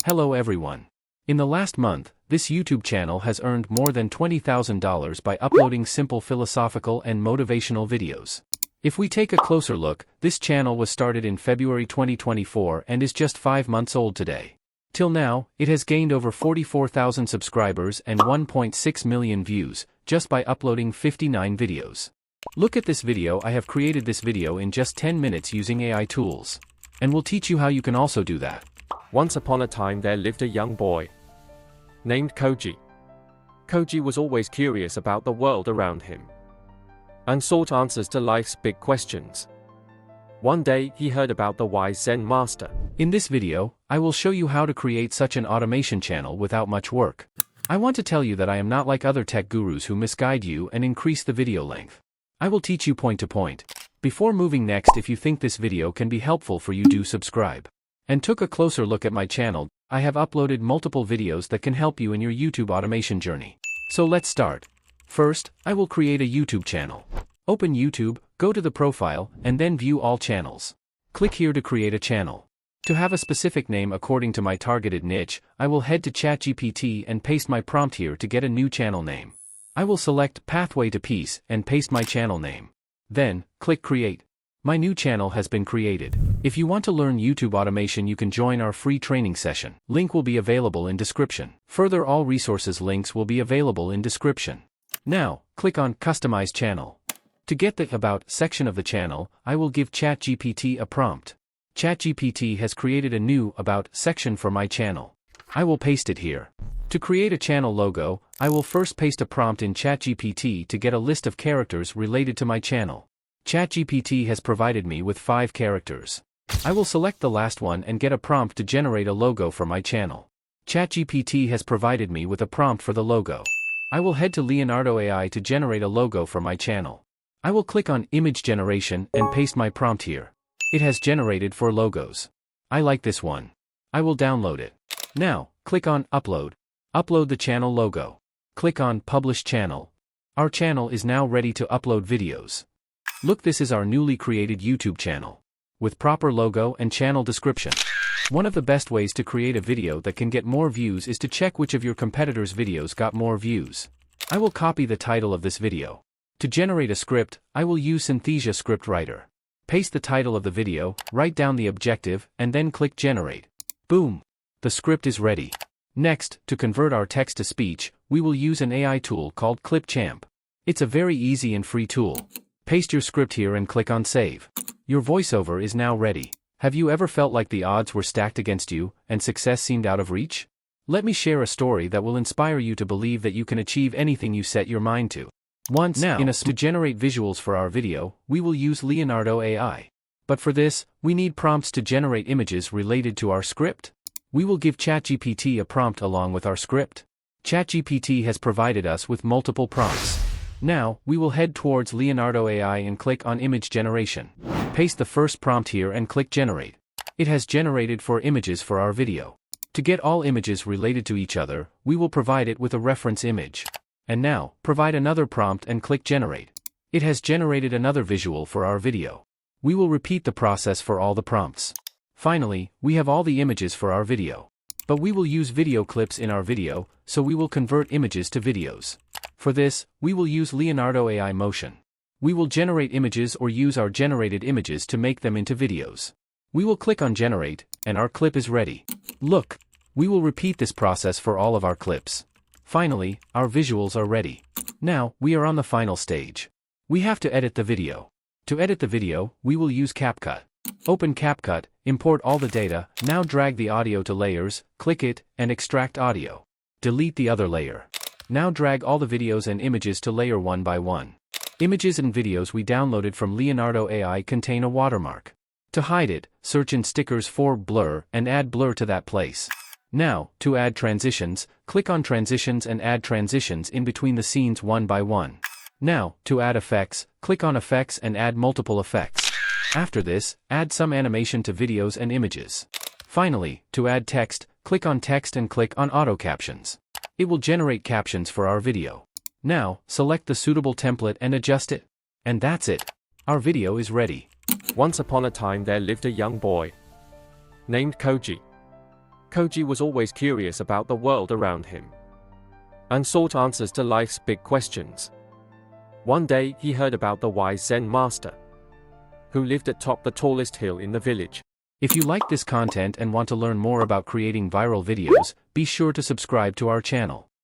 Hello everyone. In the last month, this YouTube channel has earned more than $20,000 by uploading simple philosophical and motivational videos. If we take a closer look, this channel was started in February 2024 and is just 5 months old today. Till now, it has gained over 44,000 subscribers and 1.6 million views, just by uploading 59 videos. Look at this video. I have created this video in just 10 minutes using AI tools. And we'll teach you how you can also do that. Once upon a time there lived a young boy named Koji. Koji was always curious about the world around him and sought answers to life's big questions. One day he heard about the wise Zen master. In this video, I will show you how to create such an automation channel without much work. I want to tell you that I am not like other tech gurus who misguide you and increase the video length. I will teach you point to point. Before moving next, if you think this video can be helpful for you, do subscribe. And took a closer look at my channel, I have uploaded multiple videos that can help you in your YouTube automation journey. So let's start. First, I will create a YouTube channel. Open YouTube, go to the profile, and then view all channels. Click here to create a channel. To have a specific name according to my targeted niche, I will head to ChatGPT and paste my prompt here to get a new channel name. I will select Pathway to Peace and paste my channel name. Then, click Create. My new channel has been created. If you want to learn YouTube automation, you can join our free training session. Link will be available in description. Further, all resources links will be available in description. Now, click on Customize Channel. To get the About section of the channel, I will give ChatGPT a prompt. ChatGPT has created a new About section for my channel. I will paste it here. To create a channel logo, I will first paste a prompt in ChatGPT to get a list of characters related to my channel. ChatGPT has provided me with 5 characters. I will select the last one and get a prompt to generate a logo for my channel. ChatGPT has provided me with a prompt for the logo. I will head to Leonardo AI to generate a logo for my channel. I will click on Image Generation and paste my prompt here. It has generated 4 logos. I like this one. I will download it. Now, click on Upload. Upload the channel logo. Click on Publish Channel. Our channel is now ready to upload videos. Look, this is our newly created YouTube channel. With proper logo and channel description. One of the best ways to create a video that can get more views is to check which of your competitors' videos got more views. I will copy the title of this video. To generate a script, I will use Synthesia Script Writer. Paste the title of the video, write down the objective, and then click Generate. Boom! The script is ready. Next, to convert our text to speech, we will use an AI tool called Clipchamp. It's a very easy and free tool. Paste your script here and click on Save. Your voiceover is now ready. Have you ever felt like the odds were stacked against you, and success seemed out of reach? Let me share a story that will inspire you to believe that you can achieve anything you set your mind to. To generate visuals for our video, we will use Leonardo AI. But for this, we need prompts to generate images related to our script. We will give ChatGPT a prompt along with our script. ChatGPT has provided us with multiple prompts. Now, we will head towards Leonardo AI and click on Image Generation. Paste the first prompt here and click Generate. It has generated 4 images for our video. To get all images related to each other, we will provide it with a reference image. And now, provide another prompt and click Generate. It has generated another visual for our video. We will repeat the process for all the prompts. Finally, we have all the images for our video. But we will use video clips in our video, so we will convert images to videos. For this, we will use Leonardo AI Motion. We will generate images or use our generated images to make them into videos. We will click on Generate, and our clip is ready. Look! We will repeat this process for all of our clips. Finally, our visuals are ready. Now, we are on the final stage. We have to edit the video. To edit the video, we will use CapCut. Open CapCut, import all the data, now drag the audio to layers, click it, and extract audio. Delete the other layer. Now drag all the videos and images to layer one by one. Images and videos we downloaded from Leonardo AI contain a watermark. To hide it, search in Stickers for Blur and add blur to that place. Now, to add transitions, click on Transitions and add transitions in between the scenes one by one. Now, to add effects, click on Effects and add multiple effects. After this, add some animation to videos and images. Finally, to add text, click on Text and click on Auto Captions. It will generate captions for our video. Now, select the suitable template and adjust it. And that's it. Our video is ready. Once upon a time there lived a young boy named Koji. Koji was always curious about the world around him and sought answers to life's big questions. One day, he heard about the wise Zen master who lived atop the tallest hill in the village. If you like this content and want to learn more about creating viral videos, be sure to subscribe to our channel.